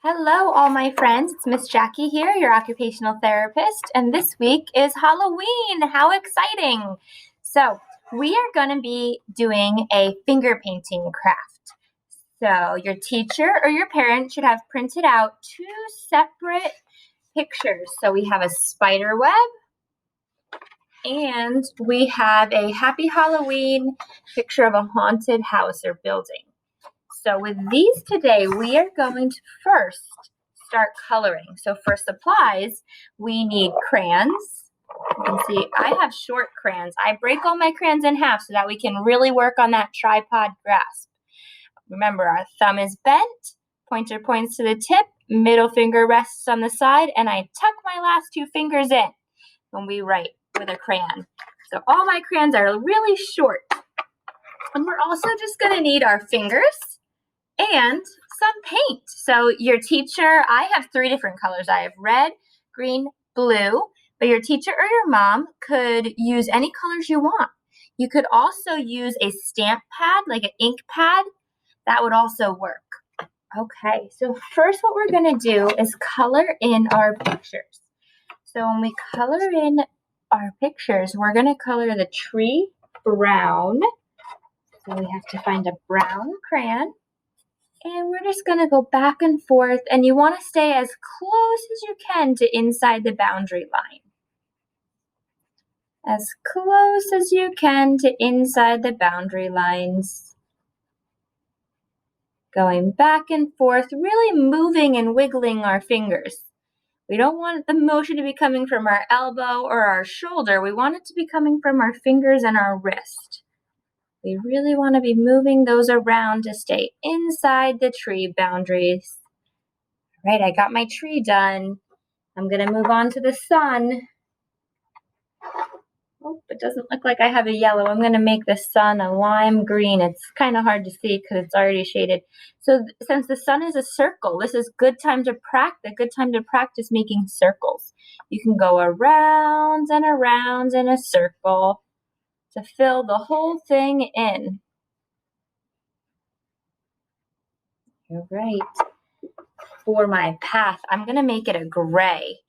Hello, all my friends. It's Miss Jackie here, your occupational therapist, and this week is Halloween. How exciting! So, we are going to be doing a finger painting craft. So, your teacher or your parent should have printed out two separate pictures. So, we have a spider web and we have a Happy Halloween picture of a haunted house or building. So with these today, we are going to first start coloring. So for supplies, we need crayons. You can see I have short crayons. I break all my crayons in half so that we can really work on that tripod grasp. Remember, our thumb is bent, pointer points to the tip, middle finger rests on the side, and I tuck my last two fingers in when we write with a crayon. So all my crayons are really short. And we're also just going to need our fingers and some paint. So your teacher, I have three different colors. I have red, green, blue, but your teacher or your mom could use any colors you want. You could also use a stamp pad, like an ink pad. That would also work. Okay, so first what we're going to do is color in our pictures. So when we color in our pictures, we're going to color the tree brown. So we have to find a brown crayon. And we're just going to go back and forth, and you want to stay as close as you can to inside the boundary line. As close as you can to inside the boundary lines. Going back and forth, really moving and wiggling our fingers. We don't want the motion to be coming from our elbow or our shoulder. We want it to be coming from our fingers and our wrist. We really want to be moving those around to stay inside the tree boundaries. All right, I got my tree done. I'm going to move on to the sun. Oh, it doesn't look like I have a yellow. I'm going to make the sun a lime green. It's kind of hard to see because it's already shaded. So since the sun is a circle, this is a good time to practice making circles. You can go around and around in a circle to fill the whole thing in. All right. For my path, I'm going to make it a gray.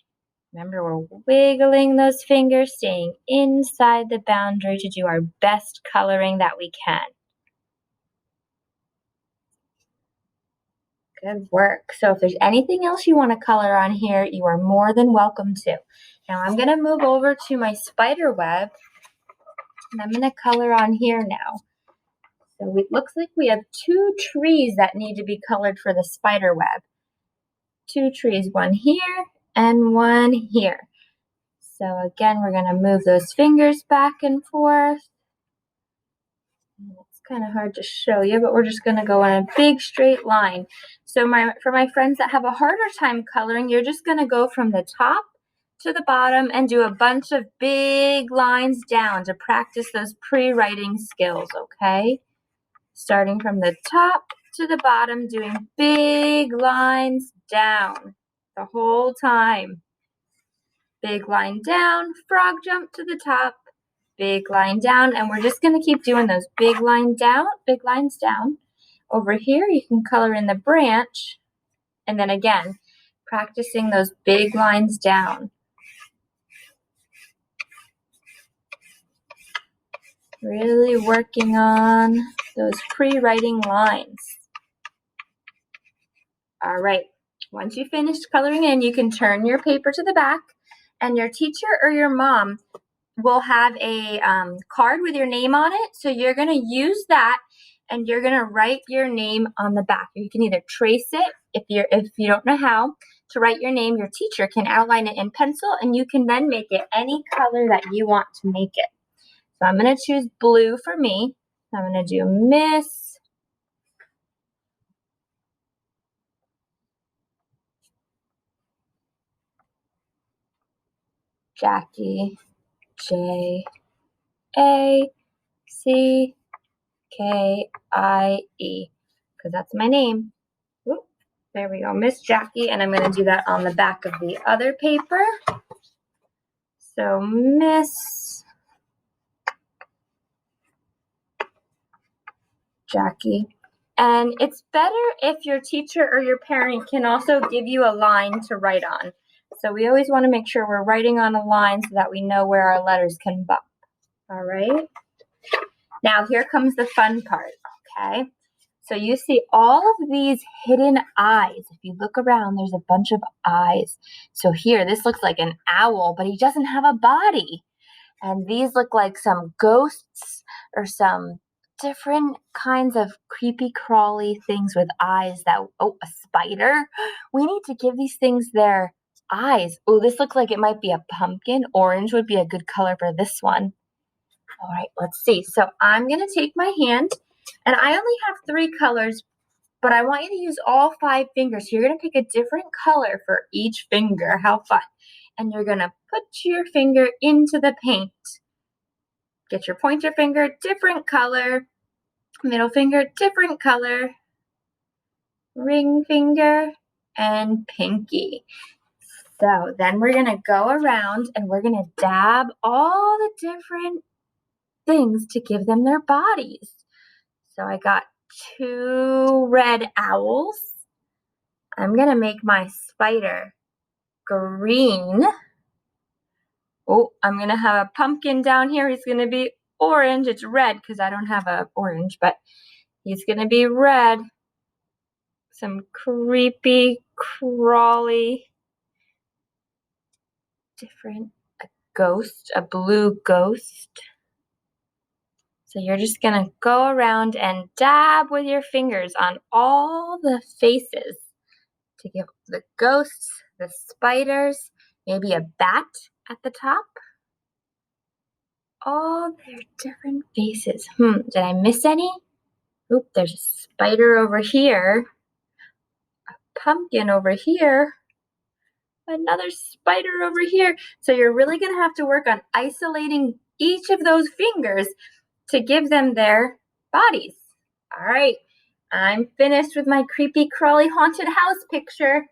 Remember, we're wiggling those fingers, staying inside the boundary to do our best coloring that we can. Good work. So if there's anything else you want to color on here, you are more than welcome to. Now I'm going to move over to my spider web, and I'm going to color on here now. So it looks like we have two trees that need to be colored for the spider web. Two trees, one here and one here. So again, we're going to move those fingers back and forth. It's kind of hard to show you, but we're just going to go in a big straight line. So for my friends that have a harder time coloring, you're just going to go from the top to the bottom and do a bunch of big lines down to practice those pre-writing skills, okay? Starting from the top to the bottom, doing big lines down the whole time. Big line down, frog jump to the top, big line down, and we're just going to keep doing those big lines down. Over here, you can color in the branch, and then again, practicing those big lines down. Really working on those pre-writing lines. All right, once you finished coloring in, you can turn your paper to the back, and your teacher or your mom will have a card with your name on it. So you're going to use that and you're going to write your name on the back. You can either trace it if you don't know how to write your name. Your teacher can outline it in pencil and you can then make it any color that you want to make it. So I'm going to choose blue for me. I'm going to do Miss Jackie J A C K I E, because that's my name. Oop, there we go, Miss Jackie, and I'm going to do that on the back of the other paper. So Miss Jackie And it's better if your teacher or your parent can also give you a line to write on. So we always want to make sure we're writing on a line so that we know where our letters can bump. All right. Now here comes the fun part, okay? So you see all of these hidden eyes. If you look around, there's a bunch of eyes. So here, this looks like an owl, but he doesn't have a body. And these look like some ghosts or some different kinds of creepy crawly things with eyes that, oh, a spider. We need to give these things their eyes. Oh, this looks like it might be a pumpkin. Orange would be a good color for this one. All right, let's see. So I'm going to take my hand, and I only have 3 colors, but I want you to use all 5 fingers. You're going to pick a different color for each finger. How fun. And you're going to put your finger into the paint. Get your pointer finger, different color. Middle finger, different color. Ring finger and pinky. So then we're going to go around and we're going to dab all the different things to give them their bodies. So I got 2 red owls. I'm going to make my spider green. Oh, I'm going to have a pumpkin down here. He's going to be orange. It's red because I don't have a orange, but he's going to be red. Some creepy, crawly, different, a ghost, a blue ghost. So you're just going to go around and dab with your fingers on all the faces to give the ghosts, the spiders, maybe a bat at the top. All their different faces. Did I miss any? Oop, there's a spider over here. A pumpkin over here. Another spider over here. So you're really going to have to work on isolating each of those fingers to give them their bodies. All right, I'm finished with my creepy, crawly, haunted house picture.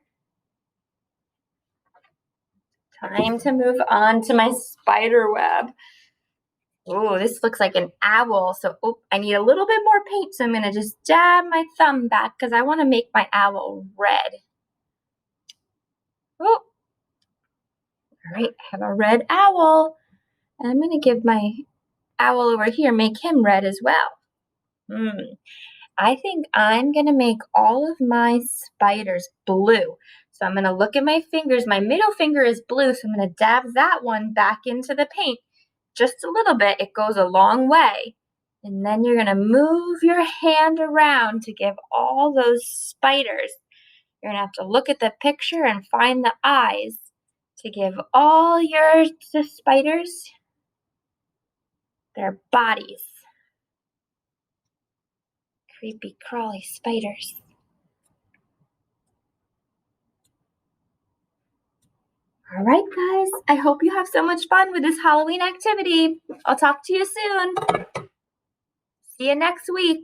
Time to move on to my spider web. Oh, this looks like an owl. So, I need a little bit more paint. So I'm going to just dab my thumb back because I want to make my owl red. Oh, all right, I have a red owl. And I'm going to give my owl over here, make him red as well. I think I'm going to make all of my spiders blue. So I'm going to look at my fingers. My middle finger is blue, so I'm going to dab that one back into the paint. Just a little bit. It goes a long way. And then you're going to move your hand around to give all those spiders. You're going to have to look at the picture and find the eyes to give all the spiders their bodies. Creepy, crawly spiders. All right, guys. I hope you have so much fun with this Halloween activity. I'll talk to you soon. See you next week.